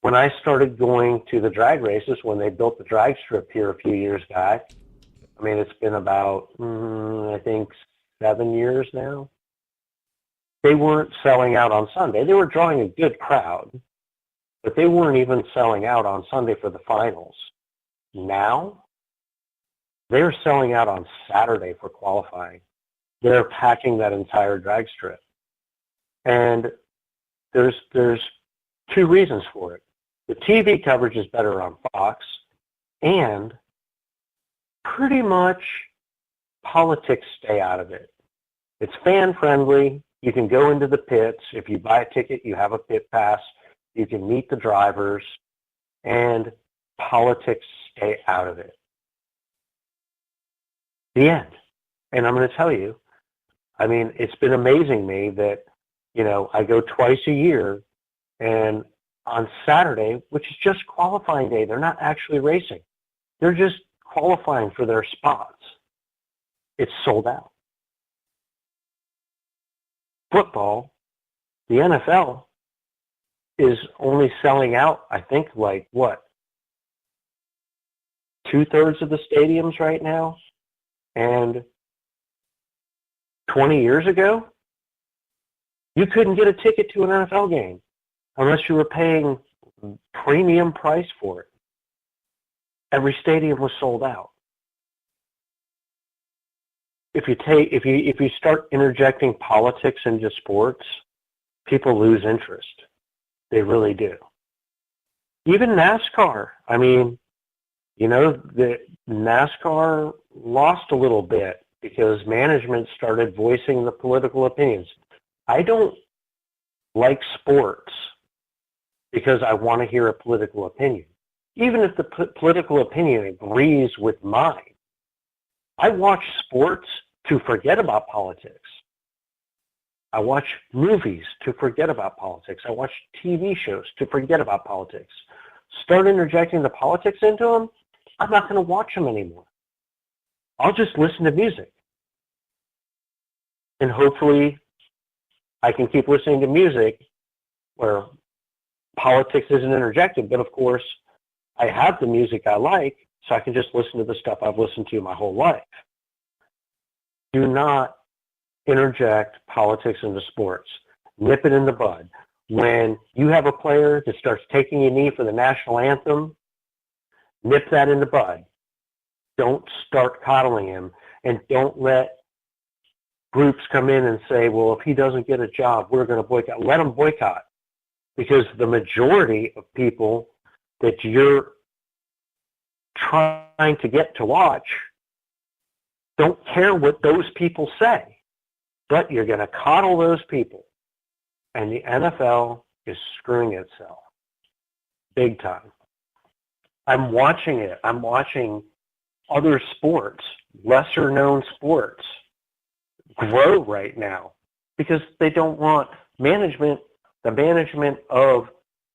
when I started going to the drag races, when they built the drag strip here a few years back, I mean, it's been about, I think, 7 years now. They weren't selling out on Sunday. They were drawing a good crowd, but they weren't even selling out on Sunday for the finals. Now, they're selling out on Saturday for qualifying. They're packing that entire drag strip. And there's 2 reasons for it. The TV coverage is better on Fox, and pretty much politics stay out of it. It's fan-friendly. You can go into the pits. If you buy a ticket, you have a pit pass. You can meet the drivers, and politics stay out of it. The end. And I'm going to tell you, I mean, it's been amazing me that, I go twice a year, and on Saturday, which is just qualifying day, they're not actually racing. They're just qualifying for their spots. It's sold out. Football, the NFL, is only selling out, I think, 2/3 of the stadiums right now. And 20 years ago, you couldn't get a ticket to an NFL game unless you were paying premium price for it. Every stadium was sold out. If you start interjecting politics into sports, people lose interest. They really do. Even NASCAR. I mean, the NASCAR lost a little bit because management started voicing the political opinions. I don't like sports because I want to hear a political opinion. even if the political opinion agrees with mine. I watch sports to forget about politics. I watch movies to forget about politics. I watch TV shows to forget about politics. Start interjecting the politics into them, I'm not going to watch them anymore. I'll just listen to music. And hopefully I can keep listening to music where politics isn't interjected, but of course I have the music I like, so I can just listen to the stuff I've listened to my whole life. Do not interject politics into sports. Nip it in the bud. When you have a player that starts taking a knee for the national anthem, nip that in the bud. Don't start coddling him, and don't let groups come in and say, well, if he doesn't get a job, we're going to boycott. Let him boycott, because the majority of people that you're trying to get to watch don't care what those people say, but you're going to coddle those people. And the NFL is screwing itself big time. I'm watching it. I'm watching other sports, lesser known sports, grow right now because they don't want management, the management of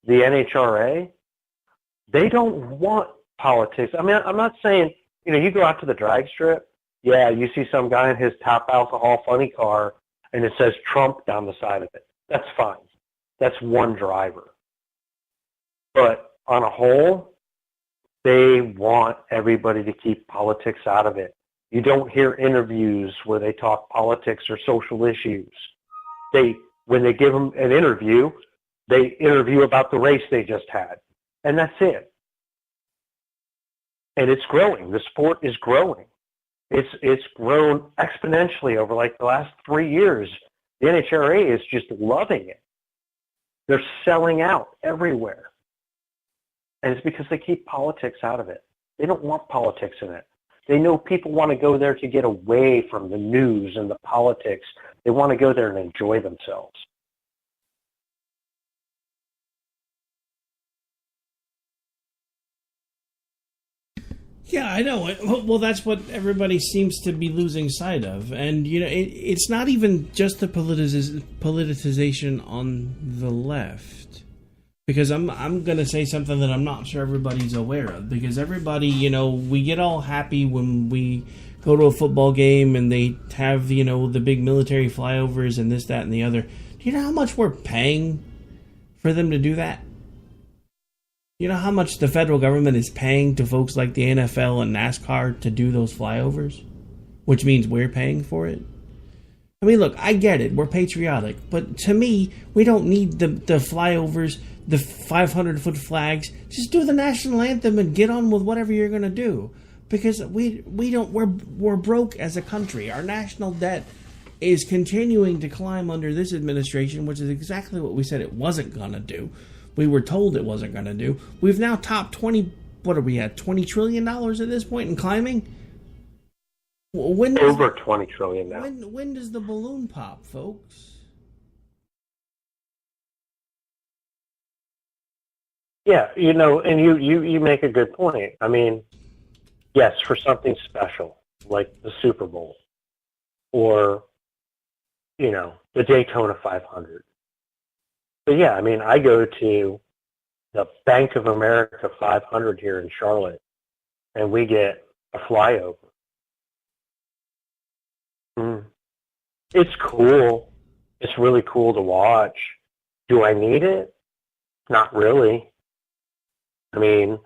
the NHRA, they don't want politics. I mean, I'm not saying, you go out to the drag strip, yeah, you see some guy in his top alcohol funny car and it says Trump down the side of it. That's fine. That's one driver. But on a whole, they want everybody to keep politics out of it. You don't hear interviews where they talk politics or social issues. When they give them an interview, they interview about the race they just had. And that's it. And it's growing. The sport is growing. It's grown exponentially over like the last 3 years. The NHRA is just loving it. They're selling out everywhere. And it's because they keep politics out of it. They don't want politics in it. They know people want to go there to get away from the news and the politics. They want to go there and enjoy themselves. Yeah, I know. Well, that's what everybody seems to be losing sight of. And, it's not even just the politicization on the left. Because I'm going to say something that I'm not sure everybody's aware of. Because everybody, we get all happy when we go to a football game and they have, the big military flyovers and this, that, and the other. Do you know how much we're paying for them to do that? You know how much the federal government is paying to folks like the NFL and NASCAR to do those flyovers? Which means we're paying for it? I mean, look, I get it. We're patriotic. But to me, we don't need the flyovers, the 500-foot flags. Just do the national anthem and get on with whatever you're going to do. Because we're broke as a country. Our national debt is continuing to climb under this administration, which is exactly what we said it wasn't going to do. We were told it wasn't going to do. We've now topped $20 trillion at this point and climbing? Over $20 trillion now. When does the balloon pop, folks? Yeah, and you make a good point. I mean, yes, for something special like the Super Bowl or, the Daytona 500. But yeah, I mean, I go to the Bank of America 500 here in Charlotte, and we get a flyover. It's cool. It's really cool to watch. Do I need it? Not really. I mean,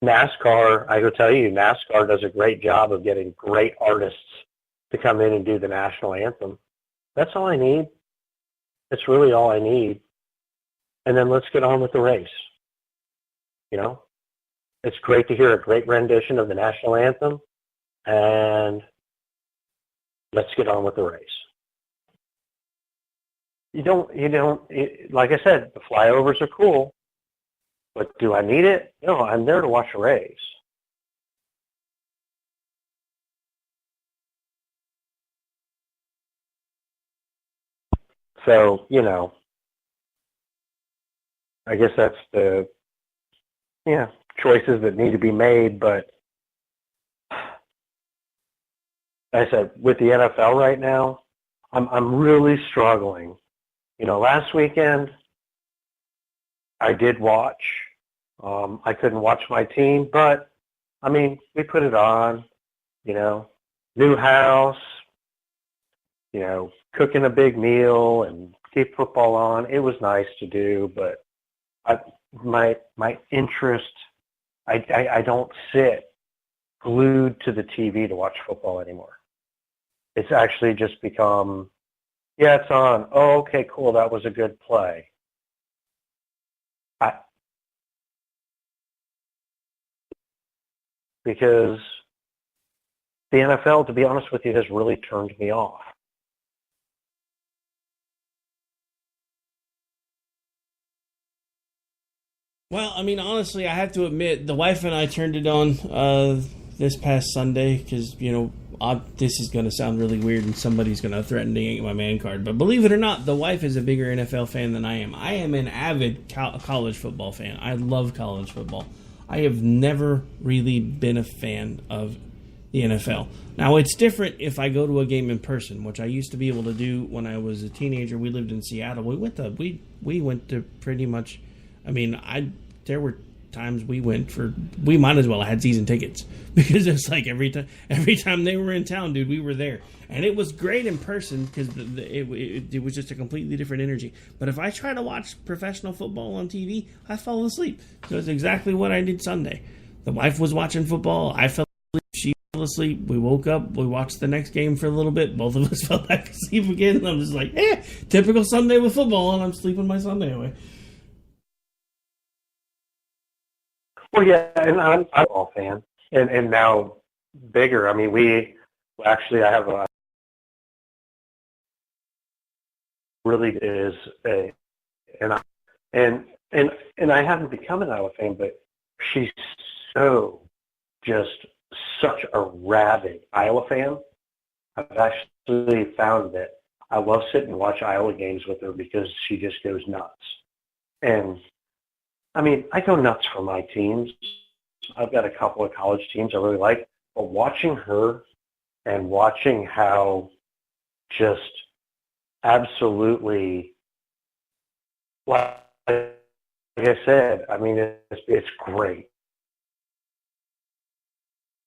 NASCAR, I will tell you, NASCAR does a great job of getting great artists to come in and do the national anthem. That's all I need. It's really all I need. And then let's get on with the race. It's great to hear a great rendition of the national anthem, and let's get on with the race. Like I said, the flyovers are cool, but do I need it? No, I'm there to watch a race. So, I guess that's the choices that need to be made. But like I said, with the NFL right now, I'm really struggling. Last weekend I did watch. I couldn't watch my team, but we put it on. New house. Cooking a big meal and keep football on. It was nice to do, but my interest, I don't sit glued to the TV to watch football anymore. It's actually just become, it's on. Oh, okay, cool. That was a good play. Because the NFL, to be honest with you, has really turned me off. Well, honestly, I have to admit, the wife and I turned it on this past Sunday because, this is going to sound really weird and somebody's going to threaten to yank my man card. But believe it or not, the wife is a bigger NFL fan than I am. I am an avid college football fan. I love college football. I have never really been a fan of the NFL. Now, it's different if I go to a game in person, which I used to be able to do when I was a teenager. We lived in Seattle. We went to pretty much... there were times we might as well have had season tickets because it's like every time they were in town, dude, we were there. And it was great in person because it was just a completely different energy. But if I try to watch professional football on TV, I fall asleep. So it's exactly what I did Sunday. The wife was watching football. I fell asleep. She fell asleep. We woke up. We watched the next game for a little bit. Both of us fell back asleep again. And I'm just like, typical Sunday with football, and I'm sleeping my Sunday away. Well, yeah, and I'm a football fan, and now bigger. I have a really is a, and I haven't become an Iowa fan, but she's just such a rabid Iowa fan. I've actually found that I love sitting and watch Iowa games with her because she just goes nuts. And I go nuts for my teams. I've got a couple of college teams I really like, but watching her and watching how just absolutely, like I said, it's great.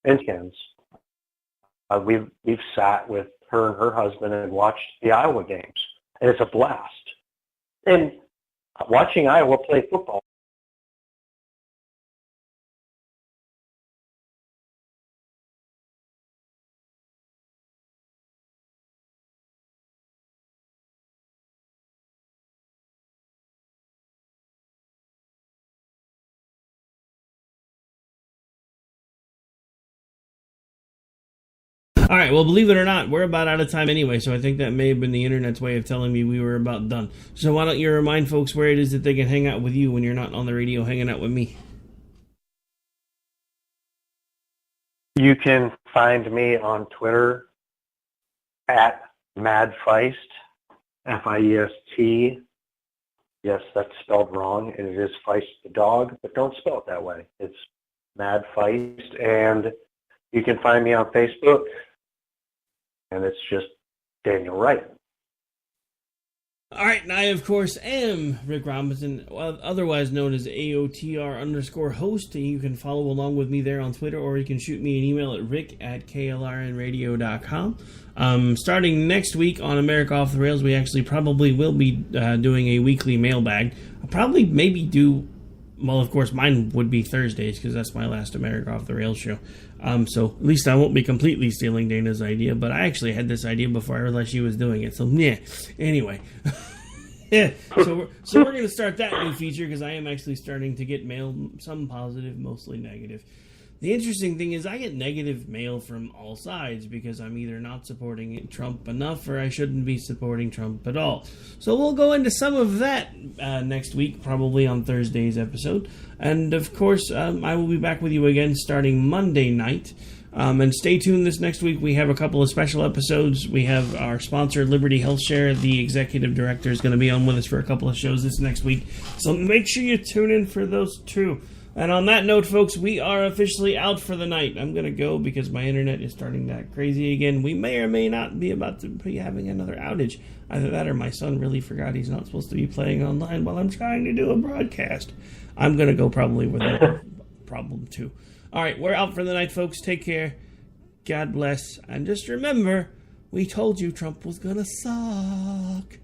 And we've sat with her and her husband and watched the Iowa games, and it's a blast. And watching Iowa play football, All right, well, believe it or not, we're about out of time anyway, so I think that may have been the internet's way of telling me we were about done. So why don't you remind folks where it is that they can hang out with you when you're not on the radio hanging out with me? you can find me on Twitter at MadFeist, F-I-E-S-T. Yes, that's spelled wrong, and it is Feist the dog, but don't spell it that way. It's Mad Feist, and you can find me on Facebook, and it's just Daniel Wright. All right, and I, of course, am Rick Robinson, otherwise known as AOTR_host. You can follow along with me there on Twitter, or you can shoot me an email at rick@klrnradio.com. Starting next week on America Off the Rails, we actually probably will be doing a weekly mailbag. I'll probably maybe do, well, of course, mine would be Thursdays, because that's my last America Off the Rails show. So at least I won't be completely stealing Dana's idea, but I actually had this idea before I realized she was doing it. So, yeah. Anyway. Yeah. So we're going to start that new feature because I am actually starting to get mail, some positive, mostly negative. The interesting thing is I get negative mail from all sides because I'm either not supporting Trump enough or I shouldn't be supporting Trump at all. So we'll go into some of that next week, probably on Thursday's episode. And, of course, I will be back with you again starting Monday night. And stay tuned this next week. We have a couple of special episodes. We have our sponsor, Liberty Health Share. The executive director is going to be on with us for a couple of shows this next week. So make sure you tune in for those two. And on that note, folks, we are officially out for the night. I'm going to go because my internet is starting to act crazy again. We may or may not be about to be having another outage. Either that or my son really forgot he's not supposed to be playing online while I'm trying to do a broadcast. I'm going to go probably with that problem, too. All right, we're out for the night, folks. Take care. God bless. And just remember, we told you Trump was going to suck.